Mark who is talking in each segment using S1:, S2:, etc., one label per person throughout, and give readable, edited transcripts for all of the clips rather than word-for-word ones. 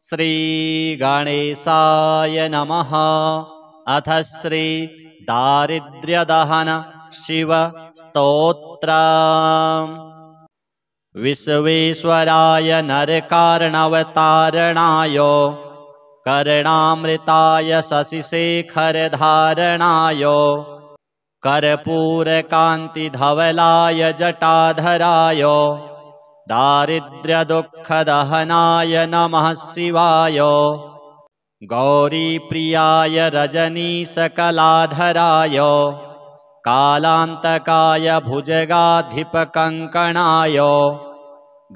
S1: श्रीगणेशाय नमः। अथ श्री दारिद्र्यदहन शिव स्तोत्रम्। विश्वेश्वराय नरकार्णवतारणाय कर्णामृताय शशिशेखरधारणाय कर्पूरकान्तिधवलाय जटाधराय दारिद्र्यदुःखदहनाय नमः शिवाय। गौरीप्रियाय रजनीशकलाधराय कालान्तकाय भुजगाधिपकङ्कणाय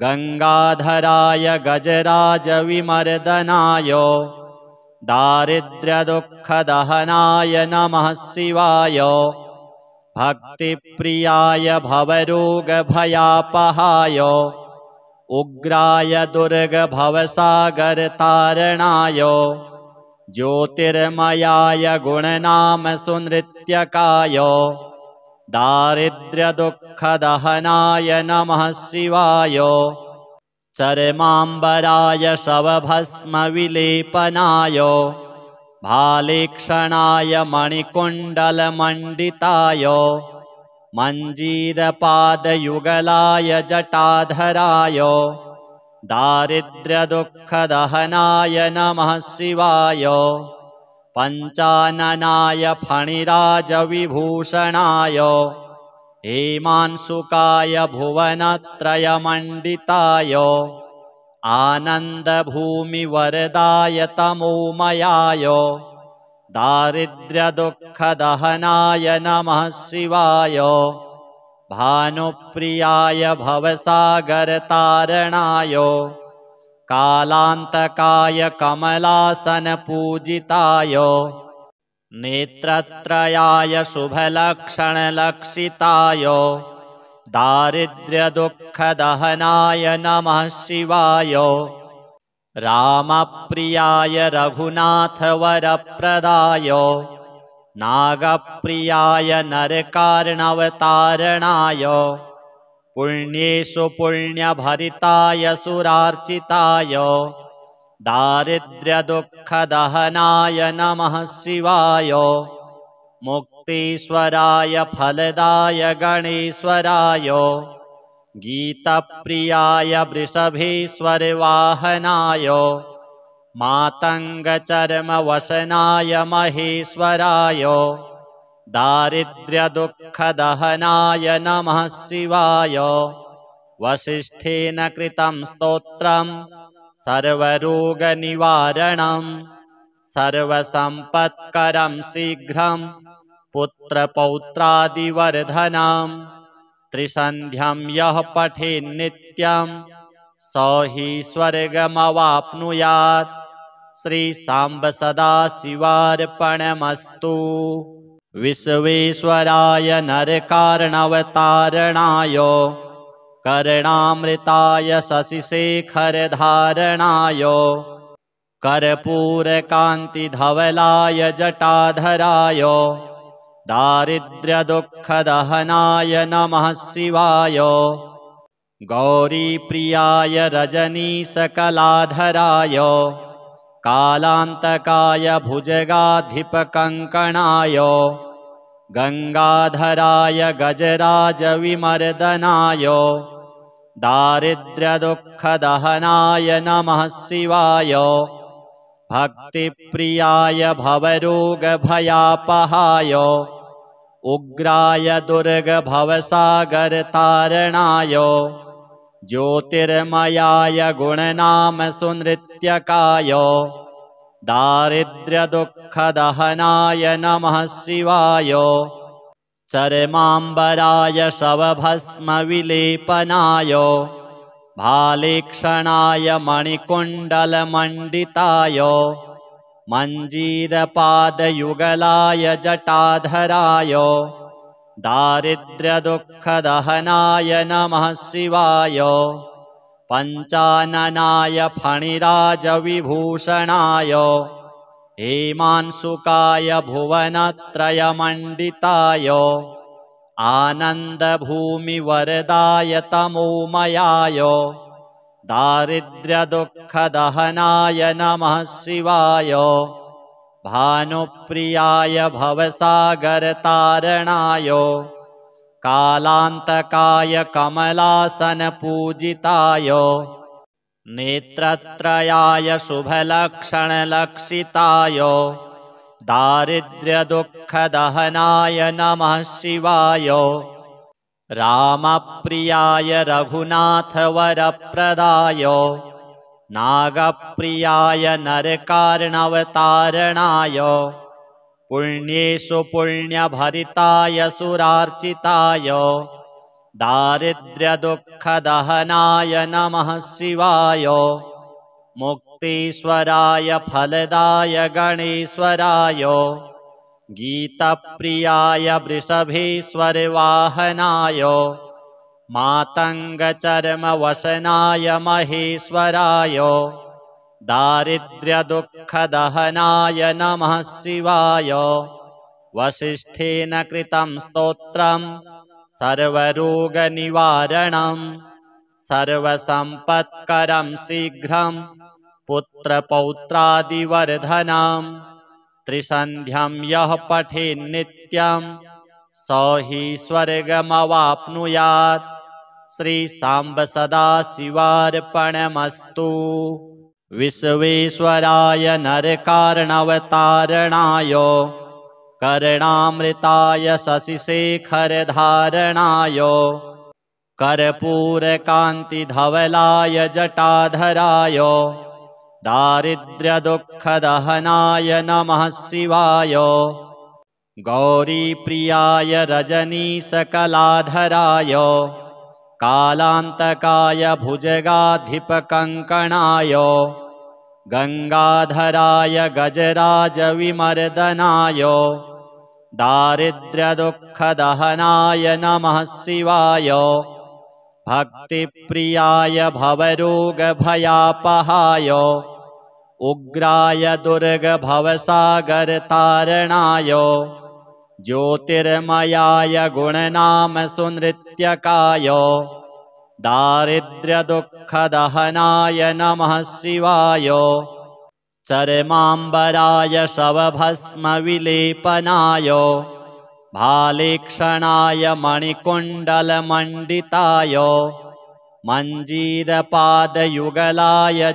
S1: गङ्गाधराय गजराजविमर्दनाय दारिद्र्यदुःखदहनाय नमः शिवाय। भक्तिप्रियाय भवरोगभयापहाय उग्राय दुर्गभवसागरतारणाय ज्योतिर्मयाय गुणनामसुनृत्यकाय दारिद्र्यदुःखदहनाय नमः शिवाय। चर्माम्बराय शवभस्मविलेपनाय भालेक्षणाय मणिकुण्डलमण्डिताय मञ्जीरपादयुगलाय जटाधराय दारिद्र्यदुःखदहनाय नमः शिवाय। पञ्चाननाय फणिराजविभूषणाय हेमांशुकाय भुवनत्रयमण्डिताय आनन्दभूमिवरदाय तमोमयाय दारिद्र्यदुःखदहनाय नमः शिवाय। भानुप्रियाय भवसागरतारणाय कालान्तकाय कमलासनपूजिताय नेत्रत्रयाय शुभलक्षणलक्षिताय दारिद्र्यदुःखदहनाय नमः शिवाय। रामप्रियाय रघुनाथवरप्रदाय नागप्रियाय नरकार्णवतारणाय पुण्येषु पुण्यभरिताय सुरार्चिताय दारिद्र्यदुःखदहनाय नमः शिवाय। मुक्तीश्वराय फलदाय गणेश्वराय गीतप्रियाय वृषभेश्वरवाहनाय मातङ्गचर्मवसनाय महेश्वराय दारिद्र्यदुःखदहनाय नमः शिवाय। वसिष्ठेन कृतं स्तोत्रं सर्वरोगनिवारणं सर्वसम्पत्करं शीघ्रं पुत्रपौत्रादिवर्धनं त्रिसन्ध्यं यः पठेन्नित्यं स हि स्वर्गमवाप्नुयात्। श्रीसाम्ब सदाशिवार्पणमस्तु। विश्वेश्वराय नरकार्णवतारणाय कर्णामृताय शशिशेखरधारणाय कर्पूरकान्तिधवलाय जटाधराय दारिद्र्यदुःखदहनाय नमः शिवाय। गौरीप्रियाय रजनीशकलाधराय कालान्तकाय भुजगाधिपकङ्कणाय गङ्गाधराय गजराजविमर्दनाय दारिद्र्यदुःखदहनाय नमः शिवाय। भक्तिप्रियाय भवरोगभयापहाय उग्राय दुर्गभवसागरतारणाय ज्योतिर्मयाय गुणनामसुनृत्यकाय दारिद्र्यदुःखदहनाय नमः शिवाय। चर्माम्बराय शवभस्मविलेपनाय भालेक्षणाय मणिकुण्डलमण्डिताय मञ्जीरपादयुगलाय जटाधराय दारिद्र्यदुःखदहनाय नमः शिवाय। पञ्चाननाय फणिराजविभूषणाय हेमांशुकाय भुवनत्रयमण्डिताय आनन्दभूमिवरदाय तमोमयाय दारिद्र्यदुःखदहनाय नमः शिवाय भानुप्रियाय भवसागरतारणाय कालान्तकाय कमलासनपूजिताय नेत्रत्रयाय शुभलक्षणलक्षिताय दारिद्र्यदुःखदहनाय नमः शिवाय रामप्रियाय रघुनाथवरप्रदाय नागप्रियाय नरकार्णवतारणाय पुण्येषु पुण्यभरिताय सुरार्चिताय दारिद्र्यदुःखदहनाय नमः शिवाय मुक्तीश्वराय फलदाय गणेश्वराय गीतप्रियाय वृषभेश्वरवाहनाय मातङ्गचर्मवसनाय महेश्वराय दारिद्र्यदुःखदहनाय नमः शिवाय वसिष्ठेन कृतं स्तोत्रं सर्वरोगनिवारणं सर्वसम्पत्करं शीघ्रं पुत्रपौत्रादिवर्धनम् त्रिसन्ध्यं यः पठेन्नित्यं स हि स्वर्गमवाप्नुयात्। श्रीसाम्ब सदाशिवार्पणमस्तु। विश्वेश्वराय नरकार्णवतारणाय कर्णामृताय शशिशेखरधारणाय कर्पूरकान्तिधवलाय जटाधराय दारिद्र्यदुःखदहनाय नमः शिवाय गौरीप्रियाय रजनीशकलाधराय कालान्तकाय भुजगाधिपकङ्कणाय गङ्गाधराय गजराजविमर्दनाय दारिद्र्यदुःखदहनाय नमः शिवाय भक्तिप्रियाय भवरोगभयापहाय उग्राय दुर्गभवसागरतारणाय ज्योतिर्मयाय गुणनामसुनृत्यकाय दारिद्र्यदुःखदहनाय नमः शिवाय चर्माम्बराय शवभस्मविलेपनाय भालेक्षणाय मणिकुण्डलमण्डिताय मञ्जीरपादयुगलाय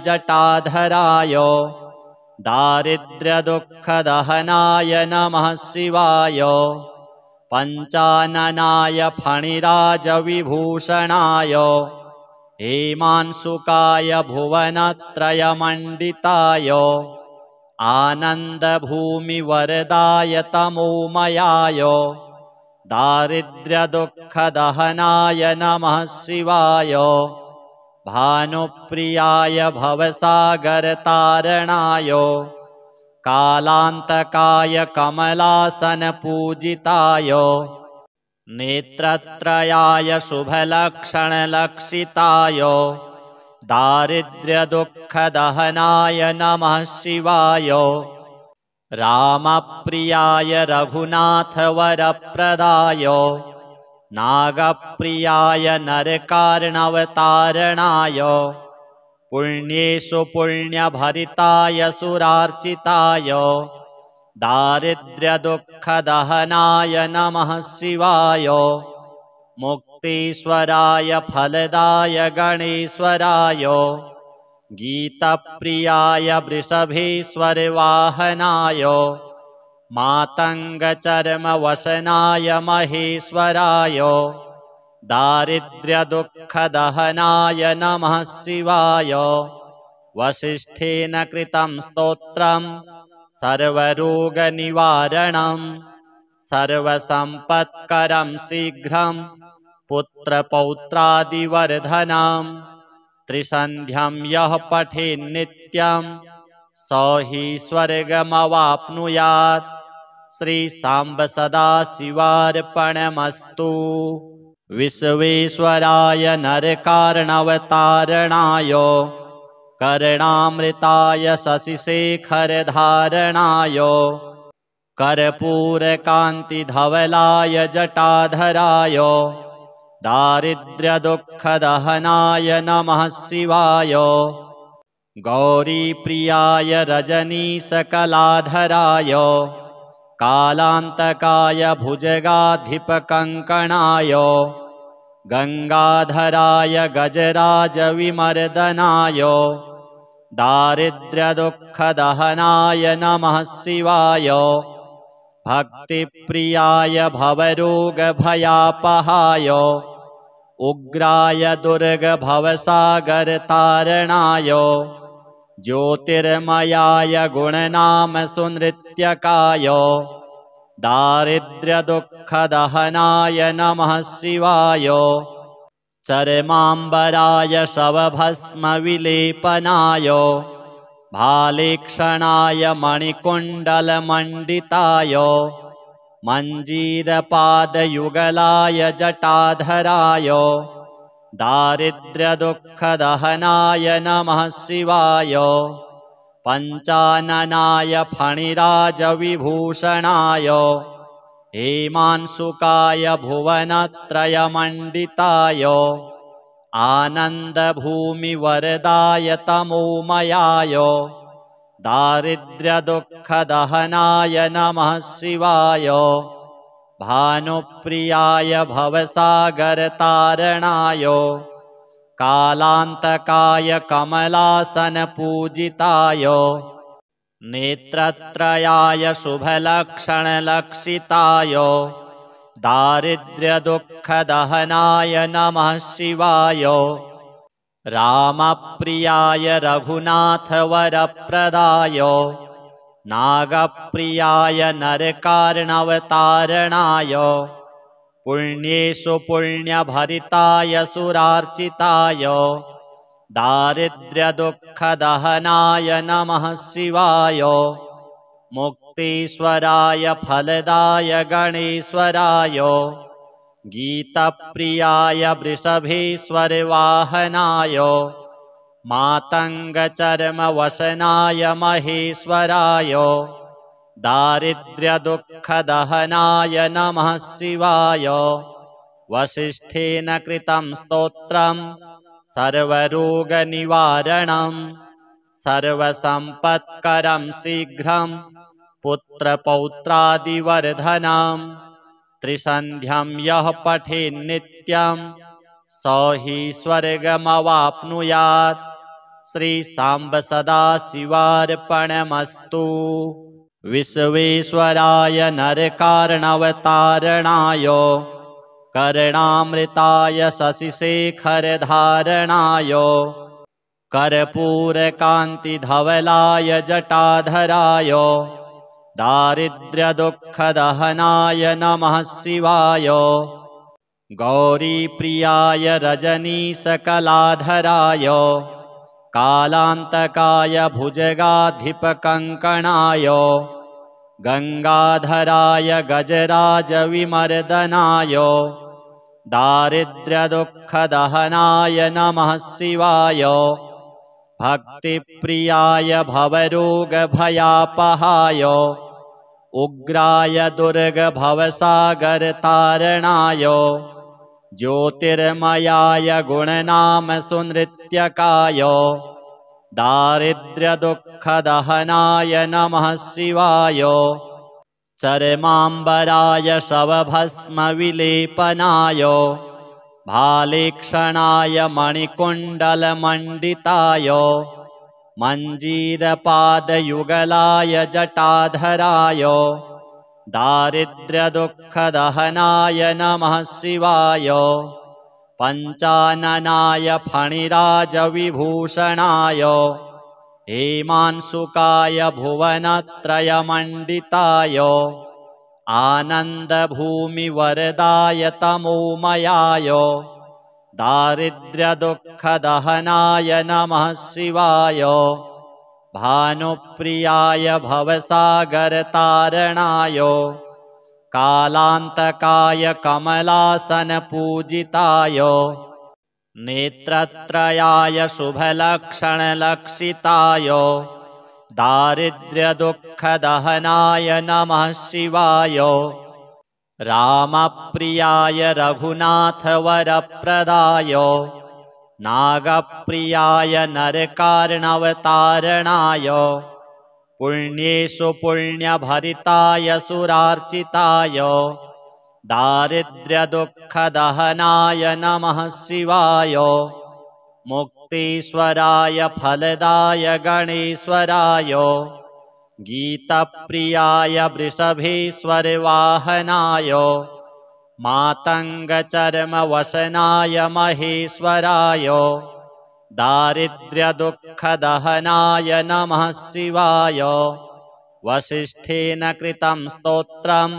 S1: जटाधराय दारिद्र्यदुःखदहनाय नमः शिवाय पञ्चाननाय फणिराजविभूषणाय हेमांशुकाय भुवनत्रयमण्डिताय आनन्दभूमिवरदाय तमोमयाय दारिद्र्यदुःखदहनाय नमः शिवाय भानुप्रियाय भवसागरतारणाय कालान्तकाय कमलासनपूजिताय नेत्रत्रयाय शुभलक्षणलक्षिताय दारिद्र्यदुःखदहनाय नमः शिवाय रामप्रियाय रघुनाथवरप्रदाय नागप्रियाय नरकार्णवतारणाय पुण्येषु पुण्यभरिताय सुरार्चिताय दारिद्र्यदुःखदहनाय नमः शिवाय मुक्तीश्वराय फलदाय गणेश्वराय गीतप्रियाय वृषभेश्वरवाहनाय मातङ्गचर्मवसनाय महेश्वराय दारिद्र्यदुःखदहनाय नमः शिवाय वसिष्ठेन कृतं स्तोत्रं सर्वरोगनिवारणं सर्वसम्पत्करं शीघ्रं पुत्रपौत्रादिवर्धनम् त्रिसन्ध्यं यः पठेन्नित्यं स हि स्वर्गमवाप्नुयात्। श्रीसाम्ब सदाशिवार्पणमस्तु। विश्वेश्वराय नरकार्णवतारणाय कर्णामृताय शशिशेखरधारणाय कर्पूरकान्तिधवलाय जटाधराय दारिद्र्यदुःखदहनाय नमः शिवाय। गौरीप्रियाय रजनीशकलाधराय कालान्तकाय भुजगाधिपकङ्कणाय गङ्गाधराय गजराजविमर्दनाय दारिद्र्यदुःखदहनाय नमः शिवाय। भक्तिप्रियाय भवरोगभयापहाय उग्राय दुर्गभवसागरतारणाय ज्योतिर्मयाय गुणनामसुनृत्यकाय दारिद्र्यदुःखदहनाय नमः शिवाय। चर्माम्बराय शवभस्मविलेपनाय भालेक्षणाय मणिकुण्डलमण्डिताय मञ्जीरपादयुगलाय जटाधराय दारिद्र्यदुःखदहनाय नमः शिवाय। पञ्चाननाय फणिराजविभूषणाय हेमांशुकाय भुवनत्रयमण्डिताय आनन्दभूमिवरदाय तमोमयाय दारिद्र्यदुःखदहनाय नमः शिवाय। भानुप्रियाय भवसागरतारणाय कालान्तकाय कमलासनपूजिताय नेत्रत्रयाय शुभलक्षणलक्षिताय दारिद्र्यदुःखदहनाय नमः शिवाय। रामप्रियाय रघुनाथवरप्रदाय नागप्रियाय नरकार्णवतारणाय पुण्येषु पुण्यभरिताय सुरार्चिताय दारिद्र्यदुःखदहनाय नमः शिवाय। मुक्तीश्वराय फलदाय गणेश्वराय गीतप्रियाय वृषभेश्वरवाहनाय मातङ्गचर्मवसनाय महेश्वराय दारिद्र्यदुःखदहनाय नमः शिवाय। वसिष्ठेन कृतं स्तोत्रं सर्वरोगनिवारणं सर्वसम्पत्करं शीघ्रं पुत्रपौत्रादिवर्धनम् त्रिसन्ध्यं यः पठेन्नित्यं स हि स्वर्गमवाप्नुयात्। श्रीसाम्ब सदाशिवार्पणमस्तु। विश्वेश्वराय नरकार्णवतारणाय कर्णामृताय शशिशेखरधारणाय कर्पूरकान्तिधवलाय जटाधराय दारिद्र्यदुःखदहनाय नमः शिवाय। गौरीप्रियाय रजनीशकलाधराय कालान्तकाय भुजगाधिपकङ्कणाय गङ्गाधराय गजराजविमर्दनाय दारिद्र्यदुःखदहनाय नमः शिवाय। भक्तिप्रियाय भवरोगभयापहाय उग्राय दुर्गभवसागरतारणाय ज्योतिर्मयाय गुणनामसुनृत्यकाय दारिद्र्यदुःखदहनाय नमः शिवाय। चर्माम्बराय शवभस्मविलेपनाय भालेक्षणाय मणिकुण्डलमण्डिताय मञ्जीरपादयुगलाय जटाधराय दारिद्र्यदुःखदहनाय नमः शिवाय। पञ्चाननाय फणिराजविभूषणाय हेमांशुकाय भुवनत्रयमण्डिताय आनन्दभूमिवरदाय तमोमयाय दारिद्र्यदुःखदहनाय नमः शिवाय। भानुप्रियाय भवसागरतारणाय कालान्तकाय कमलासनपूजिताय नेत्रत्रयाय शुभलक्षणलक्षिताय दारिद्र्यदुःखदहनाय नमः शिवाय। रामप्रियाय रघुनाथवरप्रदाय नागप्रियाय नरकार्णवतारणाय पुण्येषु पुण्यभरिताय सुरार्चिताय दारिद्र्यदुःखदहनाय नमः शिवाय मुक्तीश्वराय फलदाय गणेश्वराय गीतप्रियाय वृषभेश्वरवाहनाय मातङ्गचर्मवसनाय महेश्वराय दारिद्र्यदुःखदहनाय नमः शिवाय वसिष्ठेन कृतं स्तोत्रम्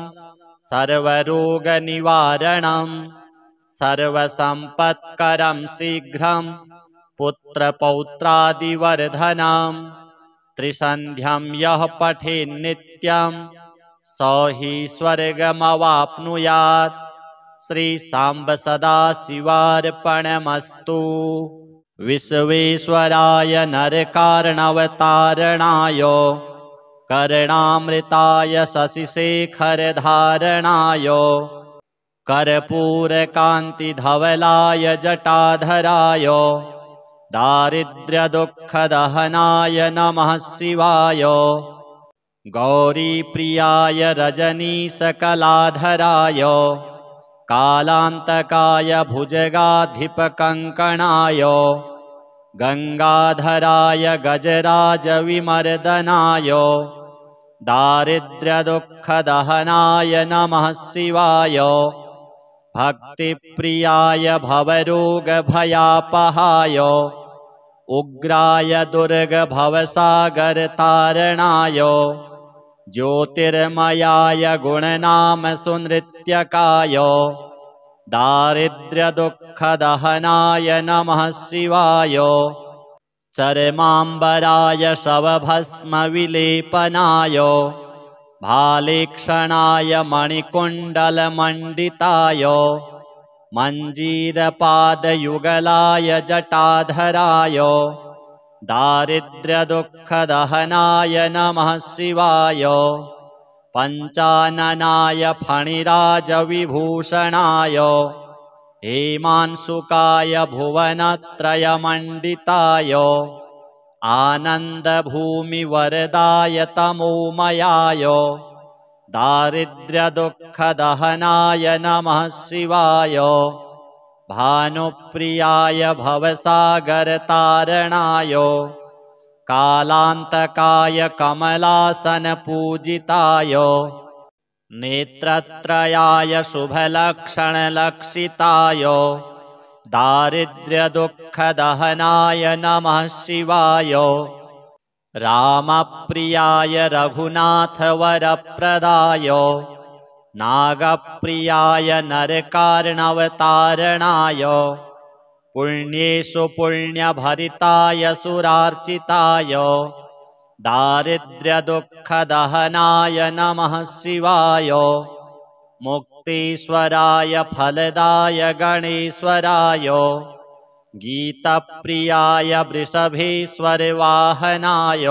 S1: सर्वरोगनिवारणं सर्वसम्पत्करं शीघ्रं पुत्रपौत्रादिवर्धनं त्रिसन्ध्यं यः पठेन्नित्यं स हि स्वर्गमवाप्नुयात्। श्रीसाम्ब सदाशिवार्पणमस्तु। विश्वेश्वराय नरकार्णवतारणाय कर्णामृताय शशिशेखरधारणाय कर्पूरकान्तिधवलाय जटाधराय दारिद्र्यदुःखदहनाय नमः शिवाय गौरीप्रियाय रजनीशकलाधराय कालान्तकाय भुजगाधिपकङ्कणाय गङ्गाधराय गजराजविमर्दनाय दारिद्र्यदुःखदहनाय नमः शिवाय भक्तिप्रियाय भवरोगभयापहाय उग्राय दुर्गभवसागरतारणाय ज्योतिर्मयाय गुणनामसुनृत्यकाय दारिद्र्यदुःखदहनाय नमः शिवाय चर्माम्बराय शवभस्मविलेपनाय भालेक्षणाय मणिकुण्डलमण्डिताय मञ्जीरपादयुगलाय जटाधराय दारिद्र्यदुःखदहनाय नमः शिवाय पञ्चाननाय फणिराजविभूषणाय हेमांशुकाय भुवनत्रयमण्डिताय आनन्दभूमिवरदाय तमोमयाय दारिद्र्यदुःखदहनाय नमः शिवाय भानुप्रियाय भवसागरतारणाय कालान्तकाय कमलासनपूजिताय नेत्रत्रयाय शुभलक्षणलक्षिताय दारिद्र्यदुःखदहनाय नमः शिवाय रामप्रियाय रघुनाथवरप्रदाय नागप्रियाय नरकार्णवतारणाय पुण्येषु पुण्यभरिताय सुरार्चिताय दारिद्र्यदुःखदहनाय नमः शिवाय मुक्तीश्वराय फलदाय गणेश्वराय गीतप्रियाय वृषभेश्वरवाहनाय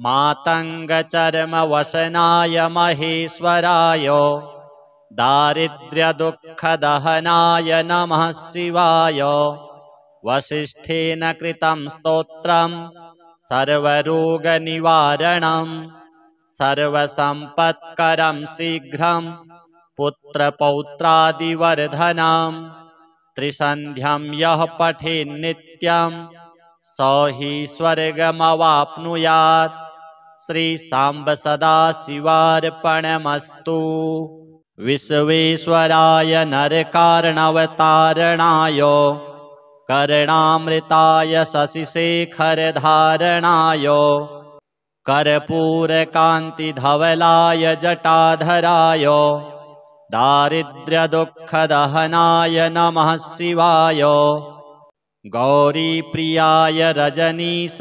S1: मातङ्गचर्मवसनाय महेश्वराय दारिद्र्यदुःखदहनाय नमः शिवाय वसिष्ठेन कृतं स्तोत्रम् सर्वरोगनिवारणं सर्वसम्पत्करं शीघ्रं पुत्रपौत्रादिवर्धनं त्रिसन्ध्यं यः पठेन्नित्यं स हि स्वर्गमवाप्नुयात्। श्रीसाम्ब सदाशिवार्पणमस्तु। विश्वेश्वराय नरकार्णवतारणाय कर्णामृताय शशिशेखरधारणाय कर्पूरकान्तिधवलाय जटाधराय दारिद्र्यदुःखदहनाय नमः शिवाय गौरीप्रियाय रजनीशकलाधराय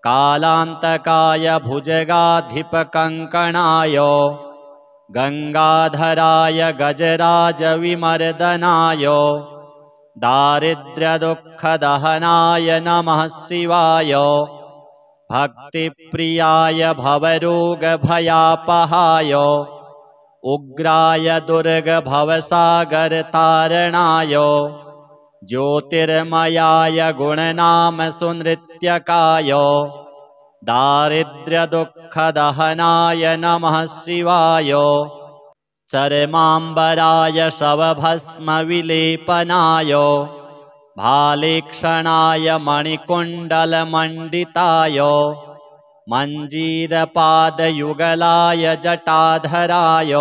S1: कालान्तकाय भुजगाधिपकङ्कणाय गङ्गाधराय गजराजविमर्दनाय दारिद्र्यदुःखदहनाय नमः शिवाय भक्तिप्रियाय भवरोगभयापहाय उग्राय दुर्गभवसागरतारणाय ज्योतिर्मयाय गुणनाम सुनृत्यकाय दारिद्र्यदुःखदहनाय नमः शिवाय चर्माम्बराय शवभस्मविलेपनाय भालेक्षणाय मणिकुण्डलमण्डिताय मञ्जीरपादयुगलाय जटाधराय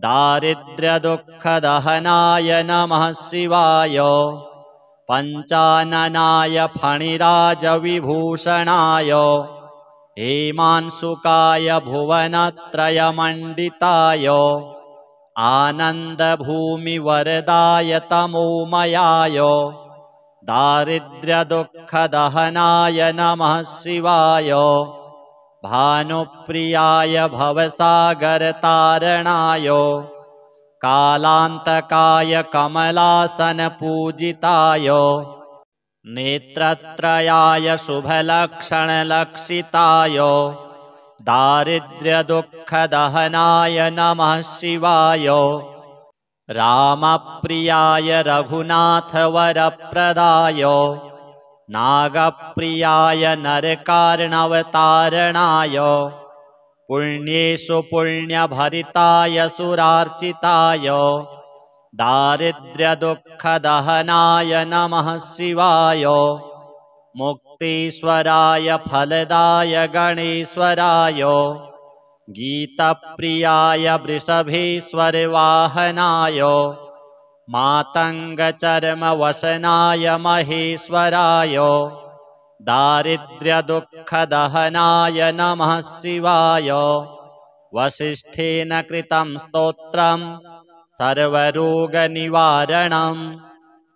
S1: दारिद्र्यदुःखदहनाय नमः शिवाय पञ्चाननाय फणिराजविभूषणाय हेमांशुकाय भुवनत्रयमण्डिताय आनन्दभूमिवरदाय तमोमयाय दारिद्र्यदुःखदहनाय नमः शिवाय भानुप्रियाय भवसागरतारणाय कालान्तकाय कमलासनपूजिताय नेत्रत्रयाय शुभलक्षणलक्षिताय दारिद्र्यदुःखदहनाय नमः शिवाय रामप्रियाय रघुनाथवरप्रदाय नागप्रियाय नरकार्णवतारणाय पुण्येषु पुण्यभरिताय सुरार्चिताय दारिद्र्यदुःखदहनाय नमः शिवाय मुक्तीश्वराय फलदाय गणेश्वराय गीतप्रियाय वृषभेश्वरवाहनाय मातङ्गचर्मवसनाय महेश्वराय दारिद्र्यदुःखदहनाय नमः शिवाय वसिष्ठेन कृतं स्तोत्रम् सर्वरोगनिवारणं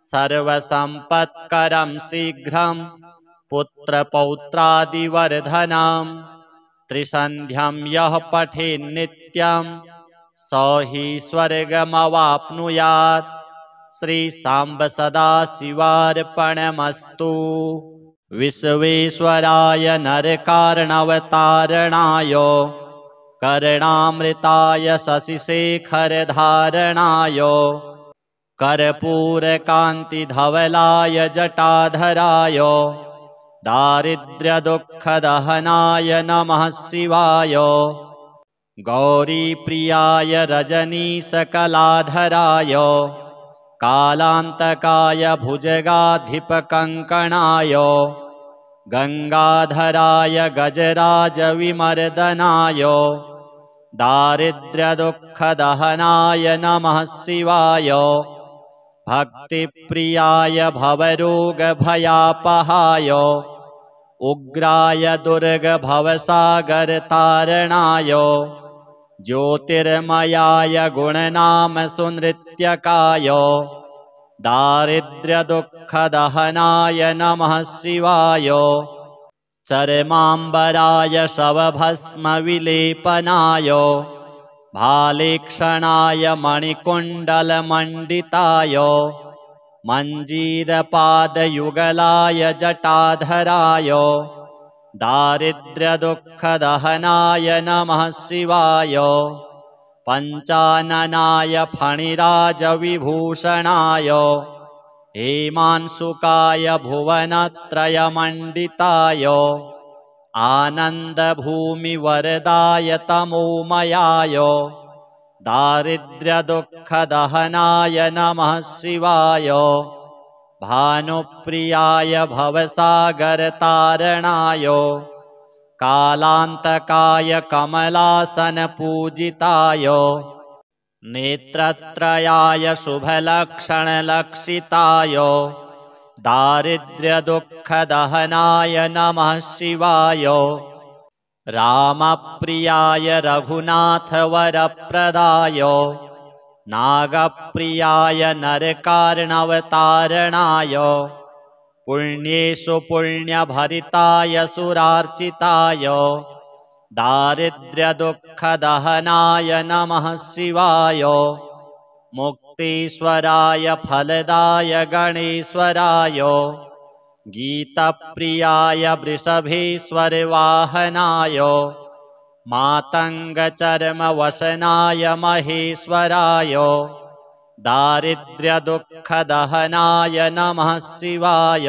S1: सर्वसम्पत्करं शीघ्रं पुत्रपौत्रादिवर्धनं त्रिसन्ध्यं यः पठेन्नित्यं स हि स्वर्गमवाप्नुयात्। श्रीसाम्ब सदाशिवार्पणमस्तु। विश्वेश्वराय नरकार्णवतारणाय कर्णामृताय शशिशेखरधारणाय कर्पूरकान्तिधवलाय जटाधराय दारिद्र्यदुःखदहनाय नमः शिवाय गौरीप्रियाय रजनीशकलाधराय कालान्तकाय भुजगाधिपकङ्कणाय गङ्गाधराय गजराजविमर्दनाय दारिद्र्यदुःखदहनाय नमः शिवाय भक्तिप्रियाय भवरोगभयापहाय उग्राय दुर्गभवसागरतारणाय ज्योतिर्मयाय गुणनाम सुनृत्यकाय दारिद्र्यदुःखदहनाय नमः शिवाय चर्माम्बराय शवभस्मविलेपनाय भालेक्षणाय मणिकुण्डलमण्डिताय मञ्जीरपादयुगलाय जटाधराय दारिद्र्यदुःखदहनाय नमः शिवाय पञ्चाननाय फणिराजविभूषणाय हेमांशुकाय भुवनत्रयमण्डिताय आनन्दभूमिवरदाय तमोमयाय दारिद्र्यदुःखदहनाय नमः शिवाय भानुप्रियाय भवसागरतारणाय कालान्तकाय कमलासनपूजिताय नेत्रत्रयाय शुभलक्षणलक्षिताय दारिद्र्यदुःखदहनाय नमः शिवाय रामप्रियाय रघुनाथवरप्रदाय नागप्रियाय नरकार्णवतारणाय पुण्येषु पुण्यभरिताय सुरार्चिताय दारिद्र्यदुःखदहनाय नमः शिवाय मुक्तीश्वराय फलदाय गणेश्वराय गीतप्रियाय वृषभेश्वरवाहनाय मातङ्गचर्मवसनाय महेश्वराय दारिद्र्यदुःखदहनाय नमः शिवाय।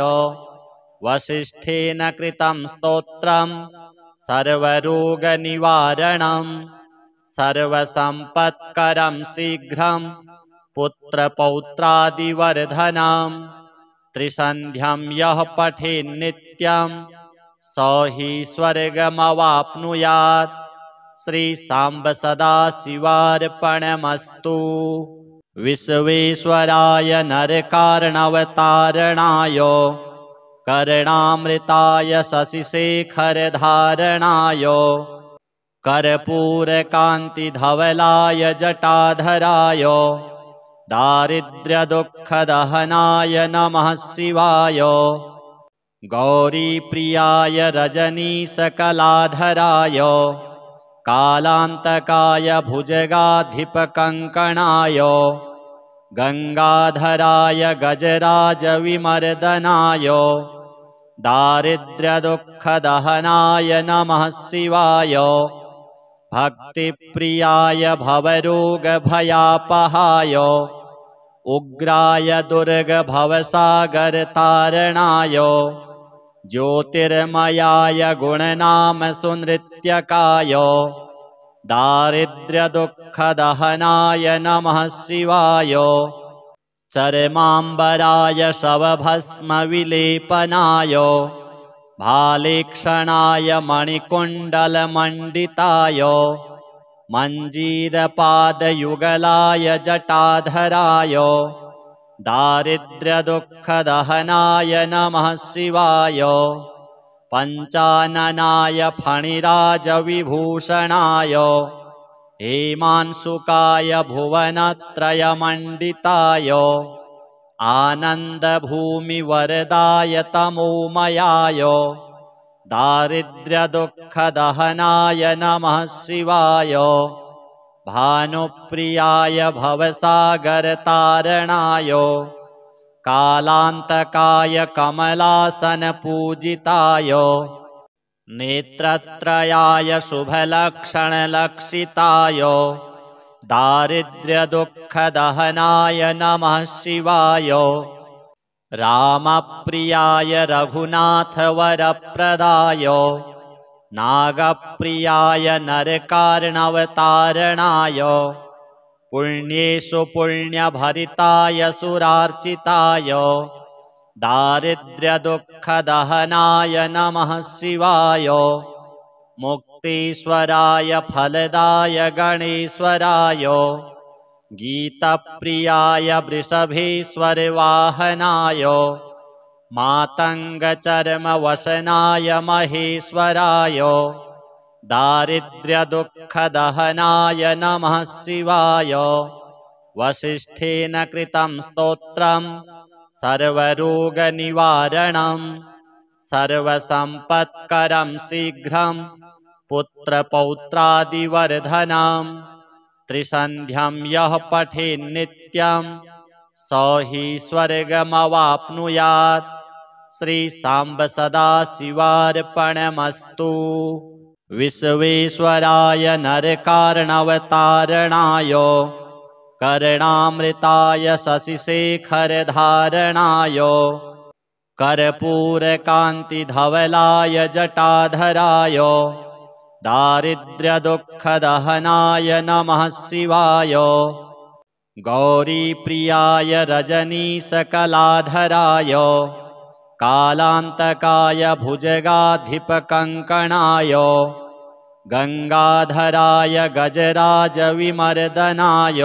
S1: वसिष्ठेन कृतं स्तोत्रं सर्वरोगनिवारणं सर्वसम्पत्करं शीघ्रं पुत्रपौत्रादिवर्धनं। त्रिसन्ध्यं यः पठेन्नित्यं स हि स्वर्गमवाप्नुयात्। श्रीसाम्ब सदाशिवार्पणमस्तु। विश्वेश्वराय नरकार्णवतारणाय कर्णामृताय शशिशेखरधारणाय कर्पूरकान्तिधवलाय जटाधराय दारिद्र्यदुःखदहनाय नमः शिवाय। गौरीप्रियाय रजनीशकलाधराय कालान्तकाय भुजगाधिपकङ्कणाय गङ्गाधराय गजराजविमर्दनाय दारिद्र्यदुःखदहनाय नमः शिवाय। भक्तिप्रियाय भवरोगभयापहाय उग्राय दुर्गभवसागरतारणाय ज्योतिर्मयाय गुणनामसुनृत्यकाय दारिद्र्यदुःखदहनाय नमः शिवाय। चर्माम्बराय शवभस्मविलेपनाय भालेक्षणाय मणिकुण्डलमण्डिताय मञ्जीरपादयुगलाय जटाधराय दारिद्र्यदुःखदहनाय नमः शिवाय। पञ्चाननाय फणिराजविभूषणाय हेमांशुकाय भुवनत्रयमण्डिताय आनन्दभूमिवरदाय तमोमयाय दारिद्र्यदुःखदहनाय नमः शिवाय। भानुप्रियाय भवसागरतारणाय कालान्तकाय कमलासनपूजिताय नेत्रत्रयाय शुभलक्षणलक्षिताय दारिद्र्यदुःखदहनाय नमः शिवाय। रामप्रियाय रघुनाथवरप्रदाय नागप्रियाय नरकार्णवतारणाय पुण्येषु पुण्यभरिताय सुरार्चिताय दारिद्र्यदुःखदहनाय नमः शिवाय। मुक्तीश्वराय फलदाय गणेश्वराय गीतप्रियाय वृषभेश्वरवाहनाय मातङ्गचर्मवसनाय महेश्वराय दारिद्र्यदुःखदहनाय नमः शिवाय। वसिष्ठेन कृतं स्तोत्रं सर्वरोगनिवारणं सर्वसम्पत्करं शीघ्रं पुत्रपौत्रादिवर्धनं। त्रिसन्ध्यं यः पठेन्नित्यं स हि स्वर्गमवाप्नुयात्। श्रीसाम्ब सदाशिवार्पणमस्तु। विश्वेश्वराय नरकार्णवतारणाय कर्णामृताय शशिशेखरधारणाय कर्पूरकान्तिधवलाय जटाधराय दारिद्र्यदुःखदहनाय नमः शिवाय। गौरीप्रियाय रजनीशकलाधराय कालान्तकाय भुजगाधिपकङ्कणाय गङ्गाधराय गजराजविमर्दनाय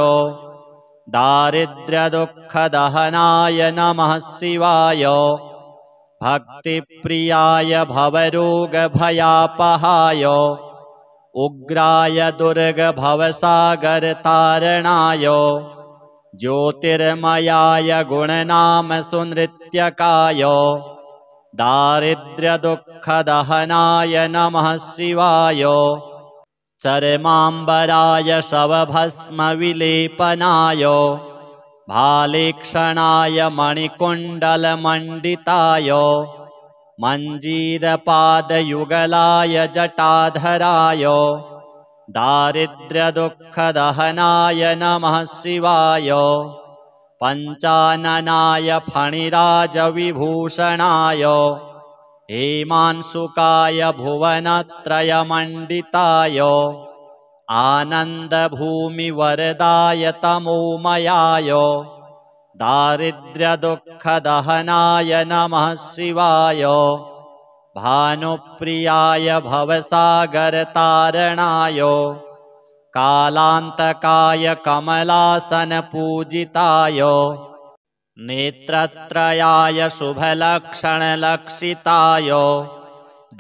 S1: दारिद्र्यदुःखदहनाय नमः शिवाय। भक्तिप्रियाय भवरोगभयापहाय उग्राय दुर्गभवसागरतारणाय ज्योतिर्मयाय गुणनामसुनृत्यकाय दारिद्र्यदुःखदहनाय नमः शिवाय। चर्माम्बराय शवभस्मविलेपनाय भालेक्षणाय मणिकुण्डलमण्डिताय मञ्जीरपादयुगलाय जटाधराय दारिद्र्यदुःखदहनाय नमः शिवाय पञ्चाननाय फणिराजविभूषणाय हेमांशुकाय भुवनत्रयमण्डिताय आनन्दभूमिवरदाय तमोमयाय दारिद्र्यदुःखदहनाय नमः शिवाय भानुप्रियाय भवसागरतारणाय कालान्तकाय कमलासनपूजिताय नेत्रत्रयाय शुभलक्षणलक्षिताय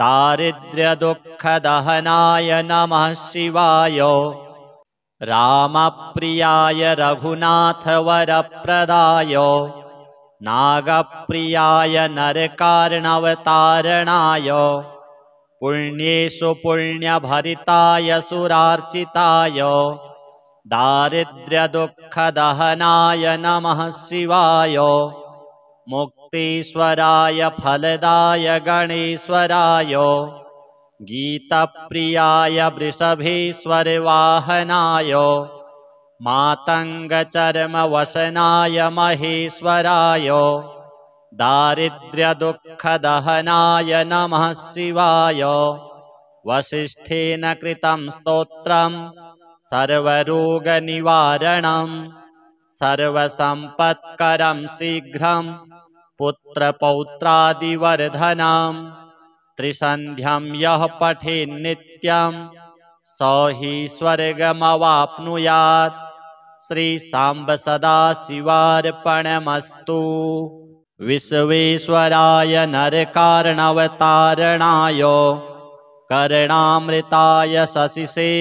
S1: दारिद्र्यदुःखदहनाय नमः शिवाय रामप्रियाय रघुनाथवरप्रदाय नागप्रियाय नरकार्णवतारणाय पुण्येषु पुण्यभरिताय सुरार्चिताय दारिद्र्यदुःखदहनाय नमः शिवाय मुक्तीश्वराय फलदाय गणेश्वराय गीतप्रियाय वृषभेश्वरवाहनाय मातङ्गचर्मवसनाय महेश्वराय दारिद्र्यदुःखदहनाय नमः शिवाय वसिष्ठेन कृतं स्तोत्रं सर्वरोगनिवारणं सर्वसम्पत्करं शीघ्रं पुत्रपौत्रादिवर्धनं त्रिसन्ध्यं यः पठेन्नित्यं स हि स्वर्गमवाप्नुयात्। श्रीसाम्ब सदाशिवार्पणमस्तु। विश्वेश्वराय नरकार्णवतारणाय कर्णामृताय शशिशेखरधारणाय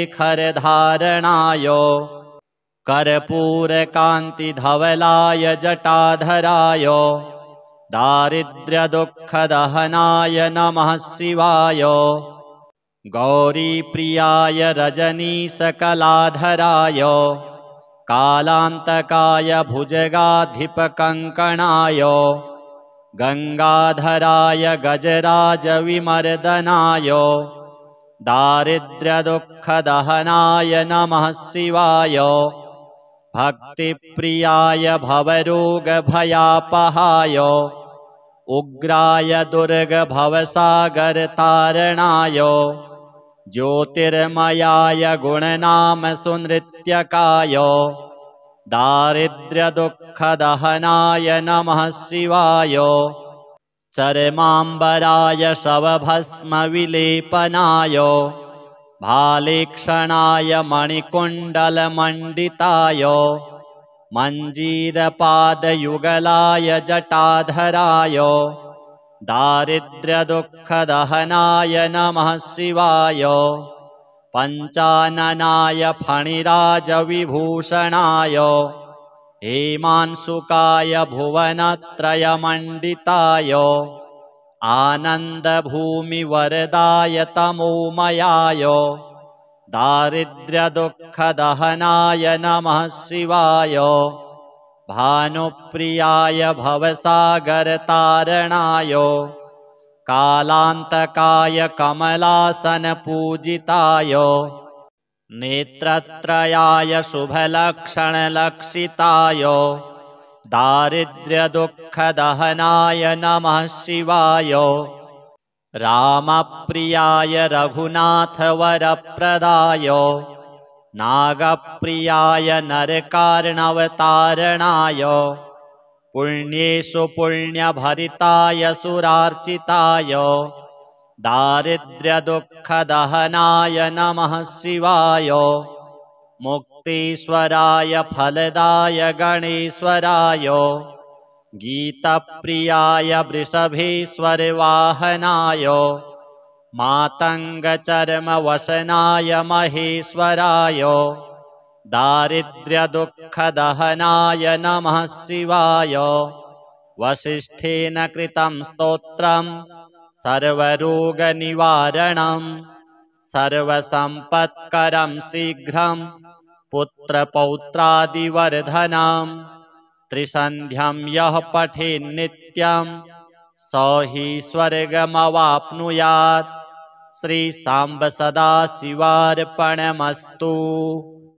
S1: कर्पूरकान्तिधवलाय जटाधराय दारिद्र्यदुःखदहनाय नमः शिवाय गौरीप्रियाय रजनीशकलाधराय कालान्तकाय भुजगाधिपकङ्कणाय गङ्गाधराय गजराजविमर्दनाय दारिद्र्यदुःखदहनाय नमः शिवाय भक्तिप्रियाय भवरोगभयापहाय उग्राय दुर्गभवसागरतारणाय ज्योतिर्मयाय गुणनामसुनृत्यकाय दारिद्र्यदुःखदहनाय नमः शिवाय चर्माम्बराय शवभस्मविलेपनाय भालेक्षणाय मणिकुण्डलमण्डिताय मञ्जीरपादयुगलाय जटाधराय दारिद्र्यदुःखदहनाय नमः शिवाय पञ्चाननाय फणिराजविभूषणाय हेमांशुकाय भुवनत्रयमण्डिताय आनन्दभूमिवरदाय तमोमयाय दारिद्र्यदुःखदहनाय नमः शिवाय भानुप्रियाय भवसागरतारणाय कालान्तकाय कमलासनपूजिताय नेत्रत्रयाय शुभलक्षणलक्षिताय दारिद्र्यदुःखदहनाय नमः शिवाय रामप्रियाय रघुनाथवरप्रदाय नागप्रियाय नरकार्णवतारणाय पुण्येषु पुण्यभरिताय सुरार्चिताय दारिद्र्यदुःखदहनाय नमः शिवाय मुक्तीश्वराय फलदाय गणेश्वराय गीतप्रियाय वृषभेश्वरवाहनाय मातङ्गचर्मवसनाय महेश्वराय दारिद्र्यदुःखदहनाय नमः शिवाय वसिष्ठेन कृतं स्तोत्रं सर्वरोगनिवारणं सर्वसम्पत्करं शीघ्रं पुत्रपौत्रादिवर्धनं त्रिसन्ध्यं यः पठेन्नित्यं स हि स्वर्गमवाप्नुयात्। श्री सांब सदाशिवार्पणमस्तु।